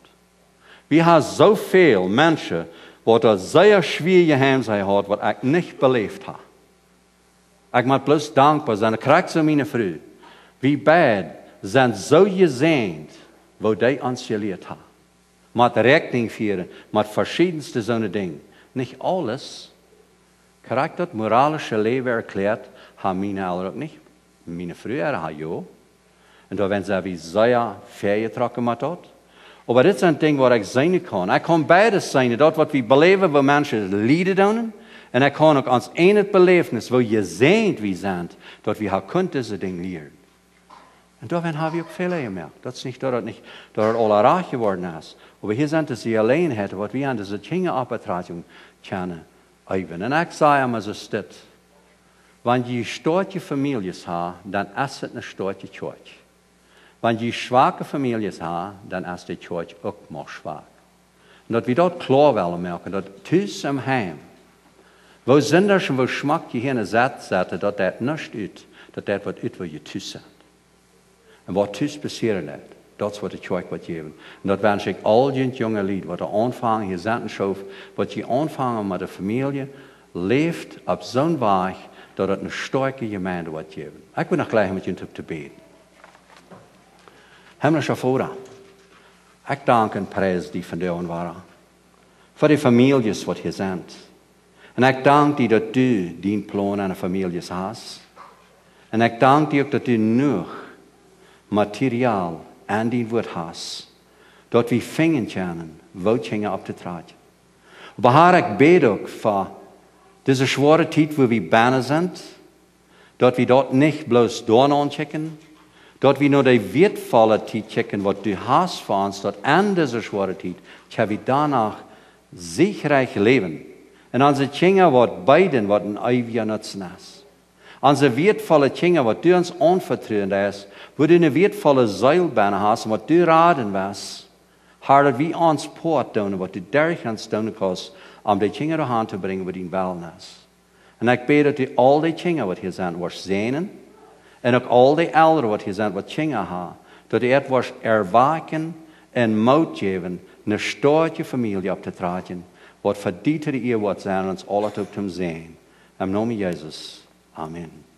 We hebben zoveel mensen, wat dat zeer schwierige heim zijn gehad, wat ik niet beleefd heb. Ik moet plus dankbaar zijn. Ik krijg zo mijn vrouw. Wie beiden zijn zo gezegend, wat die ons geleerd hebben. Met rekening vieren, met verschiedenste zo'n dingen. Niet alles. Krijg dat moralische leven erklärt, hebben mijn ouderen ook niet. Mijn vrouw had ja. En daar zijn we zeer vergetrokken met dat. Maar dit zijn dingen waar ik zijn kan. Ik kan beide zijn, dat wat we beleven, waar mensen lijden doen. En ik kan ook ons ene belevenis, waar je zijn wie zijn, dat we haar kunt deze dingen leren. En daarvan heb je ook veel gemerkt. Dat is niet dat het alle raar geworden is. Maar hier zijn het die alleenheid, wat we aan deze dingen opbetrachting kennen. En ik zei hem als dit. Wanneer je stootje families hebt, dan is het een stootje Kjoakj. Wanneer je zwakke families hebt, dan is de Kjoakj ook maar zwak. En dat we dat klaar willen maken, dat thuis en heim, wo zinders en wo smak je hier in zet zetten, dat niet uit, dat wat uit wat je thuis zet. En wat thuis passeren laat, dat is wat de Kjoakj wat geven. En dat wens ik al die jonge lied, wat er aanvangen, hier zetten schoof, wat je aanvangen met de familie, leeft op zo'n weg, dat het een sterke gemeente wordt geven. Ik wil nog gleich met je te beden. Himmlische Vader, ik dank en prijs die van jou waren. Voor de families wat je zendt. En ik dank die dat u die plan aan de families hebt. En ik dank die ook dat u nog materiaal en die woord hebt. Dat we vingen kunnen, woordingen op te traten. Maar ik bid ook voor deze zware tijd waar we bijna zijn. Dat we dat niet bloos door aanchecken. Dat we naar de weervolle tijd checken wat du hast voor ons. Dat aan deze zware tijd, gaan we daarna siegreich leven. En onze dingen wat beiden wat een eeuwige nutzen is. Onze weervolle dingen wat du ons aanvertrouwd is. Wo du een weervolle zeilbaan hast wat du raden was. Haar dat we ons poort doen wat du derg ons doen kost. Om die dingen aan te brengen wat in weln is. En ik bid dat u al die dingen wat hier zijn wordt zenen. En ook al die ouderen wat hier zijn wat dingen hebben. Dat u het wordt erwaken en moed geven. Een stootje familie op te traten. Wat verdient de eeuw wat zijn ons alle op te zijn. In naam van Jezus. Amen.